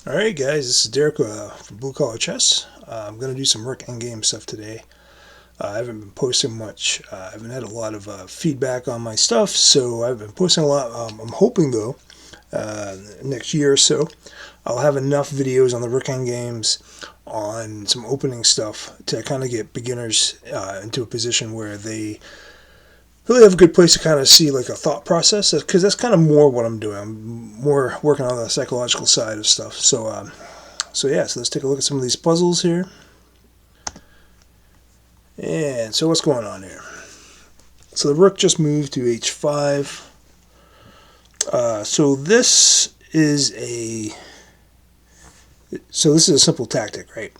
Alright guys, this is Derek from Blue Collar Chess. I'm going to do some Rook Endgame stuff today. I haven't been posting much. I haven't had a lot of feedback on my stuff, so I've been posting a lot. I'm hoping though, next year or so, I'll have enough videos on the Rook Endgames, on some opening stuff, to kind of get beginners into a position where they really have a good place to kind of see like a thought process, because that's kind of more what I'm doing. I'm more working on the psychological side of stuff. So let's take a look at some of these puzzles here. And so what's going on here? So the rook just moved to h5. So this is a simple tactic, right?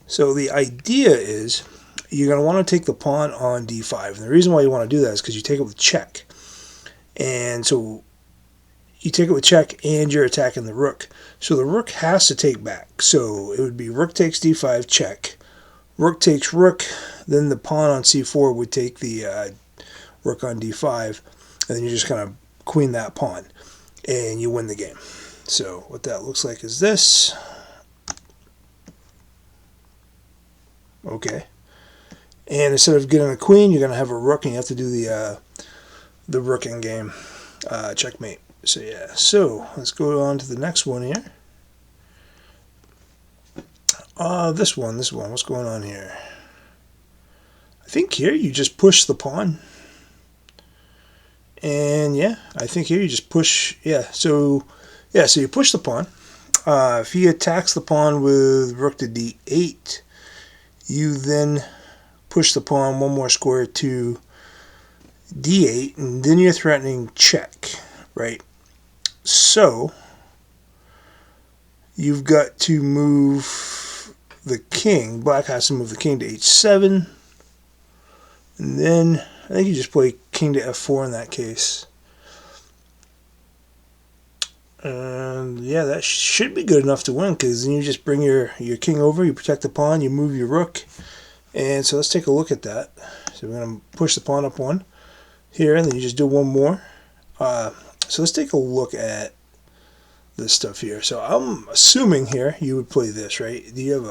So the idea is you're going to want to take the pawn on d5. And the reason why you want to do that is because you take it with check. And so you take it with check and you're attacking the rook. So the rook has to take back. So it would be rook takes d5, check. Rook takes rook, then the pawn on c4 would take the rook on d5, and then you just kind of queen that pawn, and you win the game. So what that looks like is this. Okay. And instead of getting a queen, you're going to have a rook, and you have to do the rook in game checkmate. So yeah, so let's go on to the next one here. This one, what's going on here? I think here you just push the pawn. And yeah, I think here you just push, so you push the pawn. If he attacks the pawn with rook to d8, you then push the pawn one more square to d8, and then you're threatening check, right? So you've got to move the king. Black has to move the king to h7, and then I think you just play king to f4 in that case. And yeah, that should be good enough to win, because then you just bring your king over, you protect the pawn, you move your rook. And so let's take a look at that. So we're going to push the pawn up one here, and then you just do one more. So let's take a look at this stuff here. So I'm assuming here you would play this, right? Do you have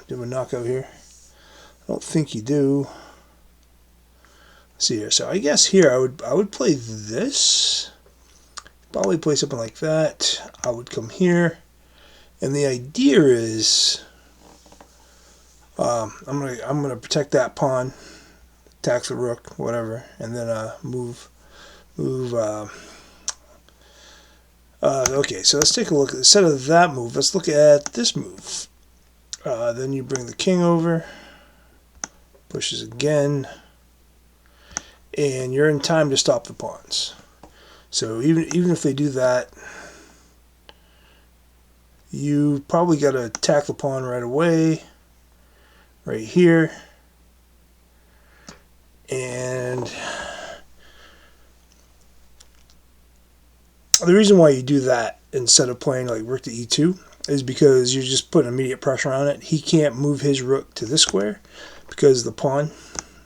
a knockout here? I don't think you do. Let's see here. So I guess here I would play this. Probably play something like that. I would come here, and the idea is I'm gonna protect that pawn, attack the rook, whatever, and then move. Okay, so let's take a look. Instead of that move, let's look at this move. Then you bring the king over, pushes again, and you're in time to stop the pawns. So even if they do that, you probably got to attack the pawn right away, right here. And the reason why you do that instead of playing like rook to e2 is because you're just putting immediate pressure on it. He can't move his rook to this square because the pawn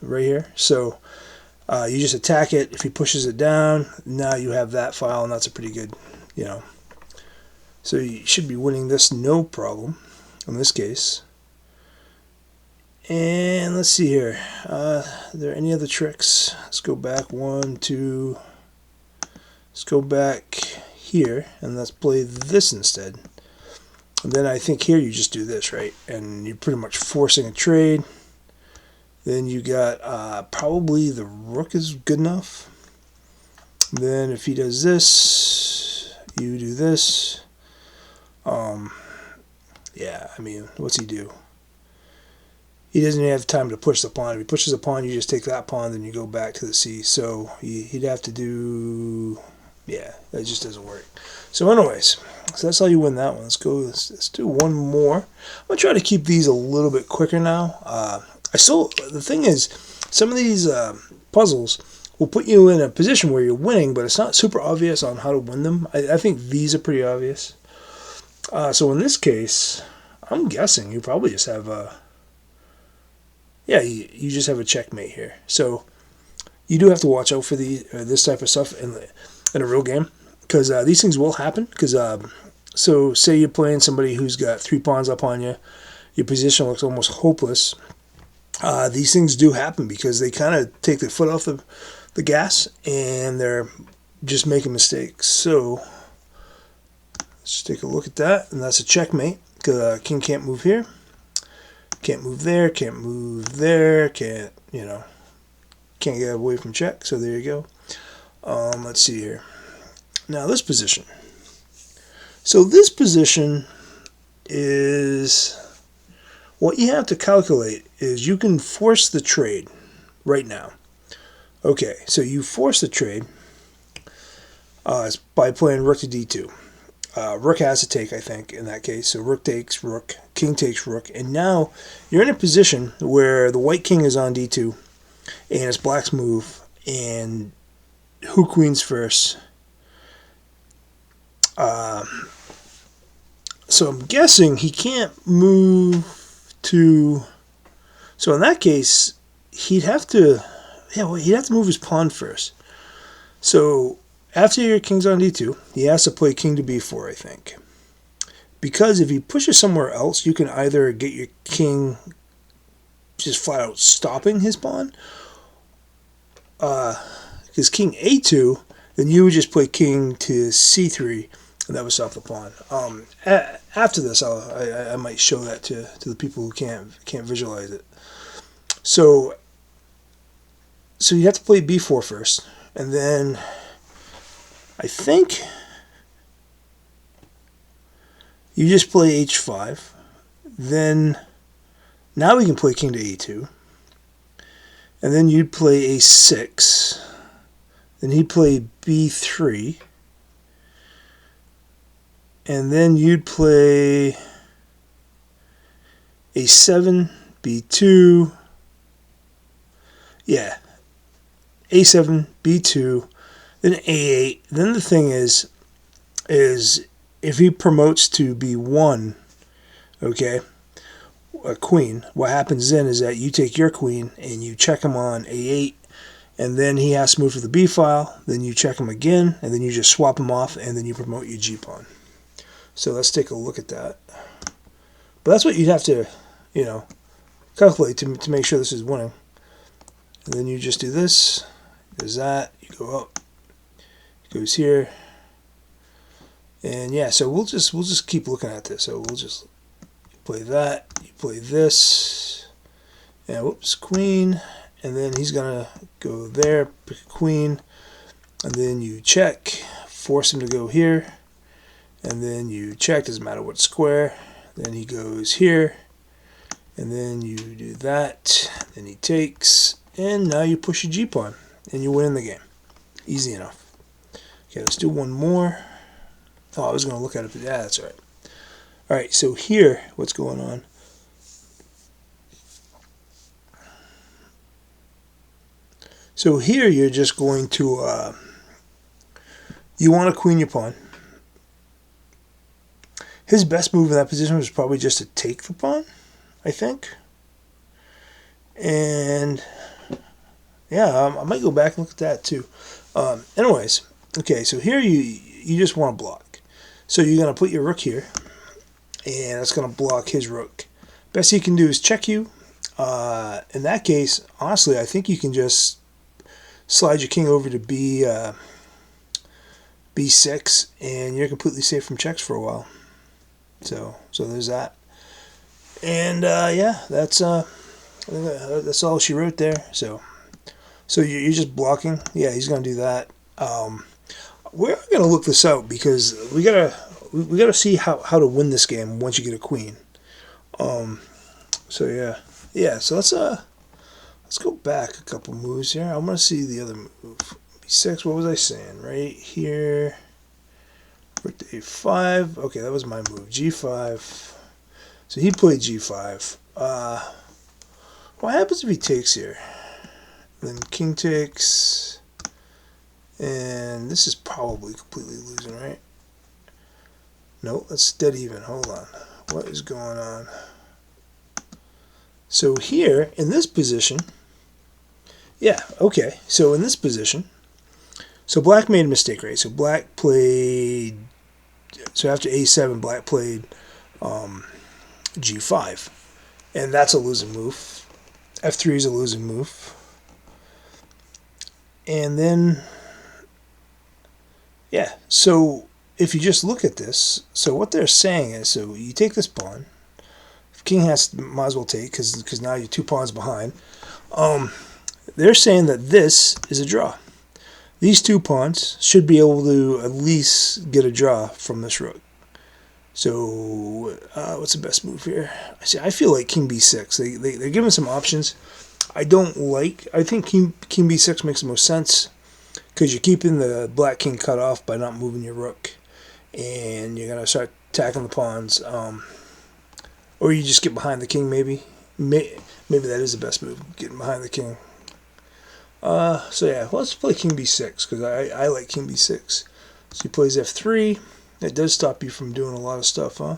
right here. So you just attack it. If he pushes it down, now you have that file, and that's a pretty good, So you should be winning this no problem in this case. And let's see here. Are there any other tricks? Let's go back one, two. Let's go back here, and let's play this instead. And then I think here you just do this, right? And you're pretty much forcing a trade. Then you got probably the rook is good enough. Then if he does this, you do this. Yeah, I mean, what's he do? He doesn't even have time to push the pawn. If he pushes the pawn, you just take that pawn, then you go back to the c. So he'd have to do... Yeah, that just doesn't work. So anyways, so that's how you win that one. Let's do one more. I'm going to try to keep these a little bit quicker now. The thing is, some of these puzzles will put you in a position where you're winning, but it's not super obvious on how to win them. I think these are pretty obvious. So in this case, I'm guessing you probably just have a... Yeah, you just have a checkmate here. So you do have to watch out for this type of stuff in a real game, because these things will happen, because So say you're playing somebody who's got 3 pawns up on you, your position looks almost hopeless. These things do happen because they kind of take their foot off the gas and they're just making mistakes. So let's take a look at that, and that's a checkmate. King can't move here, can't move there, can't move there, can't can't get away from check. So there you go. Let's see here. Now this position. So this position is what you have to calculate is you can force the trade right now. Okay, so you force the trade by playing rook to d2. Rook has to take, I think, in that case. So rook takes rook, king takes rook, and now you're in a position where the white king is on d2, and it's black's move, and who queens first? So I'm guessing he can't move to. So in that case, he'd have to move his pawn first. So after your king's on d2, he has to play king to b4, I think. Because if he pushes somewhere else, you can either get your king just flat out stopping his pawn. Because king a2, then you would just play king to c3, and that would stop the pawn. After this, I might show that to the people who can't visualize it. So you have to play b4 first, and then I think you just play h5. Then now we can play king to a2, and then you'd play a6. Then he'd play b3, and then you'd play a7, b2. Yeah, a7, b2, then a8. Then the thing is if he promotes to b1, okay, a queen, what happens then is that you take your queen and you check him on a8, and then he has to move to the b file, then you check him again, and then you just swap him off, and then you promote your g-pawn. So let's take a look at that. But that's what you'd have to, calculate to make sure this is winning. And then you just do this, there's that, you go up, it goes here, and yeah, so we'll just keep looking at this. So we'll just play that, you play this, and whoops, queen, and then he's gonna go there, pick a queen, and then you check, force him to go here, and then you check, doesn't matter what square, then he goes here, and then you do that, then he takes, and now you push your g-pawn, and you win the game. Easy enough. Okay, let's do one more. Oh, I was going to look at it, but yeah, that's all right. All right, so here, what's going on? So here you're just going to, you want to queen your pawn. His best move in that position was probably just to take the pawn, I think. And yeah, I might go back and look at that too. Anyways, okay, so here you just want to block. So you're going to put your rook here, and that's going to block his rook. Best he can do is check you. In that case, honestly, I think you can just slide your king over to b6, and you're completely safe from checks for a while. So there's that. And yeah, that's all she wrote there. So you're just blocking. Yeah, he's gonna do that. We're gonna look this out because we gotta see how to win this game once you get a queen. So yeah. So let's go back a couple moves here. I want to see the other move. B6. What was I saying? Right here. Rook to a5. Okay, that was my move. G5. So he played G5. What happens if he takes here? Then king takes. And this is probably completely losing, right? No, that's dead even. Hold on. What is going on? So here, in this position, yeah, okay. So in this position, so black made a mistake, right? So black played So after a7, black played g5, and that's a losing move. f3 is a losing move. And then, yeah, so if you just look at this, so what they're saying is, so you take this pawn, king might as well take, because now you're 2 pawns behind. They're saying that this is a draw. These 2 pawns should be able to at least get a draw from this rook. So what's the best move here? I feel like king b6. They're giving some options. I think king b6 makes the most sense, because you're keeping the black king cut off by not moving your rook, and you're going to start attacking the pawns. Or you just get behind the king, maybe. Maybe that is the best move, getting behind the king. So yeah, let's play king b6, because I like king b6. So he plays f3. That does stop you from doing a lot of stuff, huh?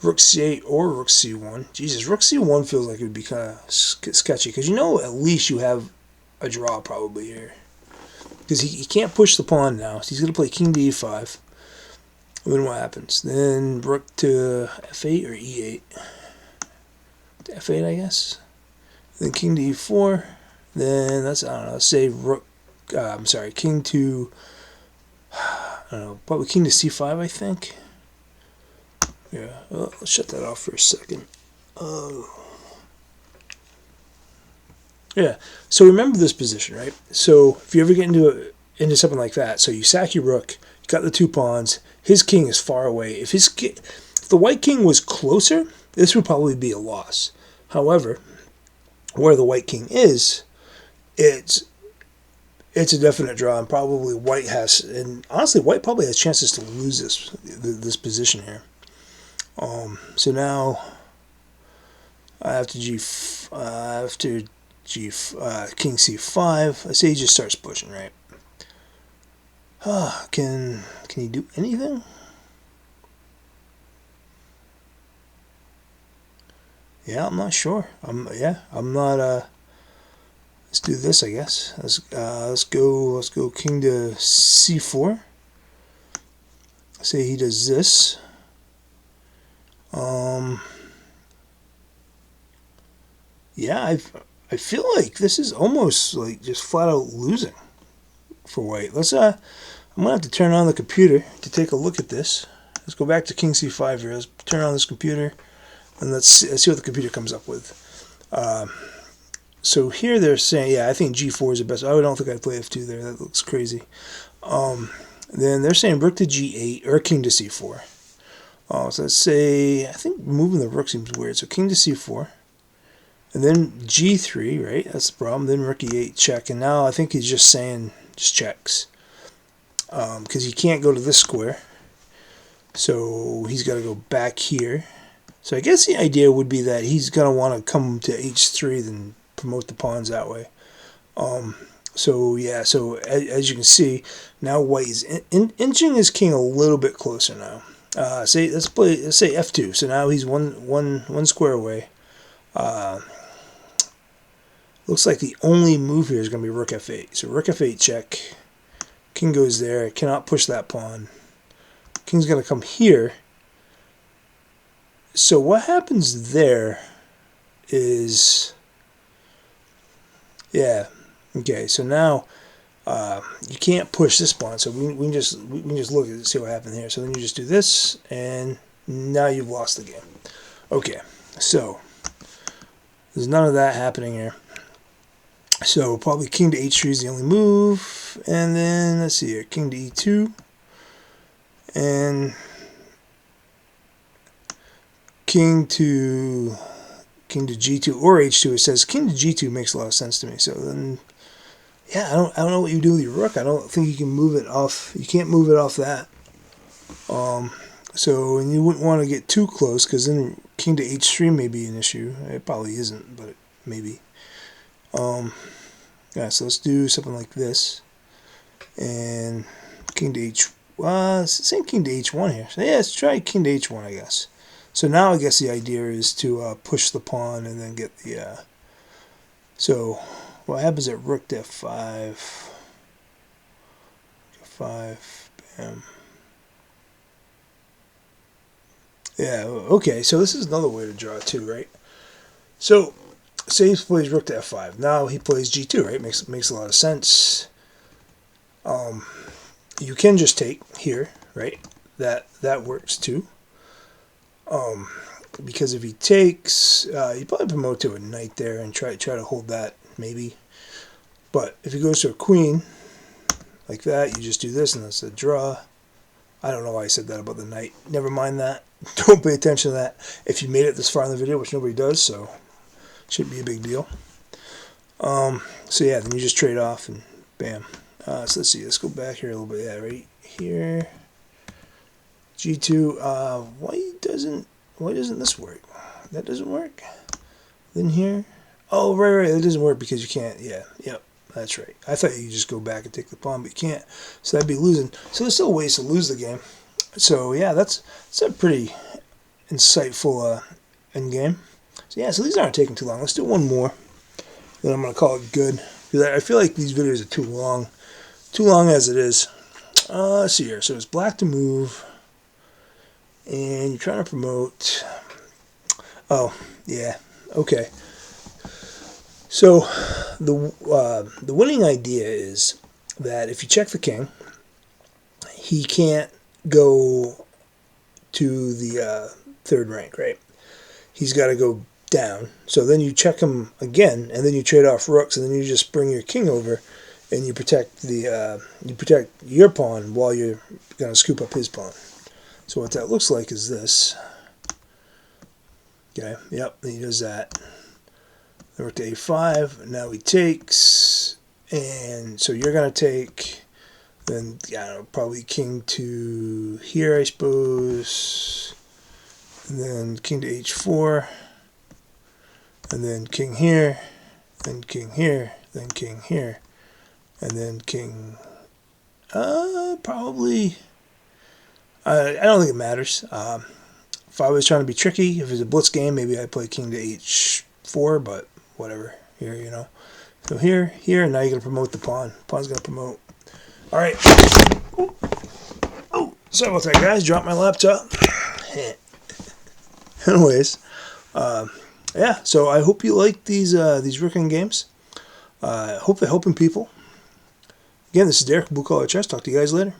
Rook c8 or rook c1. Jesus, rook c1 feels like it would be kind of sketchy, because at least you have a draw probably here. Because he can't push the pawn now, so he's going to play king to e5. And then what happens? Then rook to f8 or e8? To f8, I guess. Then king to e4. Then I don't know, let's say king to, I don't know, probably king to c5, I think. Yeah, let's shut that off for a second. Yeah, so remember this position, right? So if you ever get into something like that, so you sack your rook, you got the 2 pawns, his king is far away. If the white king was closer, this would probably be a loss. However, where the white king is, it's a definite draw, and probably white has, and honestly, white probably has chances to lose this position here. So now after king c5, I say he just starts pushing, right? Can he do anything? Yeah, I'm not sure. I'm not. Let's do this, I guess. Let's go king to c4. Say he does this. Yeah, I feel like this is almost like just flat out losing for white. I'm gonna have to turn on the computer to take a look at this. Let's go back to king c5 here. Let's turn on this computer, and let's see what the computer comes up with. So here they're saying, yeah, I think g4 is the best. I don't think I'd play f2 there. That looks crazy. Then they're saying rook to g8 or king to c4. So let's say, I think moving the rook seems weird. So king to c4. And then g3, right? That's the problem. Then rook e8 check. And now I think he's just saying, just checks. Because he can't go to this square. So he's got to go back here. So I guess the idea would be that he's going to want to come to h3, then promote the pawns that way. So yeah, so as you can see, now white is inching his king a little bit closer now. Let's say f2. So now he's one square away. Looks like the only move here is going to be rook f8. So rook f8 check. King goes there. Cannot push that pawn. King's going to come here. So what happens there is, yeah, okay. So now you can't push this pawn. So we can just look at it and see what happened here. So then you just do this, and now you've lost the game. Okay, so there's none of that happening here. So probably king to h3 is the only move, and then let's see here, king to e2, and king to g2 or h2. It says king to g2 makes a lot of sense to me. So then, yeah, I don't know what you do with your rook. I don't think you can move it off. You can't move it off that. So, and you wouldn't want to get too close, because then king to h3 may be an issue. It probably isn't, but maybe. Yeah, so let's do something like this, and king to h. Same king to h1 here. So yeah, let's try king to h1, I guess. So now I guess the idea is to push the pawn and then get the. So what happens at rook to f5? F5, bam. Yeah, okay, so this is another way to draw too, right? So, say he plays rook to f5. Now he plays g2, right? Makes a lot of sense. You can just take here, right? That works too. Because if he takes, you probably promote to a knight there and try to hold that maybe. But if he goes to a queen like that, you just do this and that's a draw. I don't know why I said that about the knight. Never mind that. Don't pay attention to that. If you made it this far in the video, which nobody does, so it shouldn't be a big deal. So yeah, then you just trade off and bam. So let's see. Let's go back here a little bit. Yeah, right here. G2. Why doesn't this work? That doesn't work. Then here. Oh, right. It doesn't work because you can't. Yeah, yep. That's right. I thought you could just go back and take the pawn, but you can't. So that'd be losing. So there's still ways to lose the game. So yeah, that's a pretty insightful endgame. So yeah, so these aren't taking too long. Let's do one more. Then I'm gonna call it good because I feel like these videos are too long as it is. Let's see here. So it's black to move, and you're trying to promote. Oh yeah, okay. So the winning idea is that if you check the king, he can't go to the third rank, right? He's got to go down. So then you check him again, and then you trade off rooks, and then you just bring your king over, and you protect your pawn while you're going to scoop up his pawn. So what that looks like is this. Okay, yep, and he does that. Then rook to a5. Now he takes, and so you're going to take. Then I don't know, probably king to here, I suppose. And then king to h4. And then king here. Then king here. Then king here. And then king. Probably. I don't think it matters. If I was trying to be tricky, if it's a blitz game, maybe I'd play king to h4, but whatever. Here, you know. So here, and now you're going to promote the pawn. Pawn's going to promote. All right. Oh, sorry about that, guys. Dropped my laptop. Anyways, yeah. So I hope you like these Rook games. Hope they're helping people. Again, this is Derek, Blue Collar Chess. Talk to you guys later.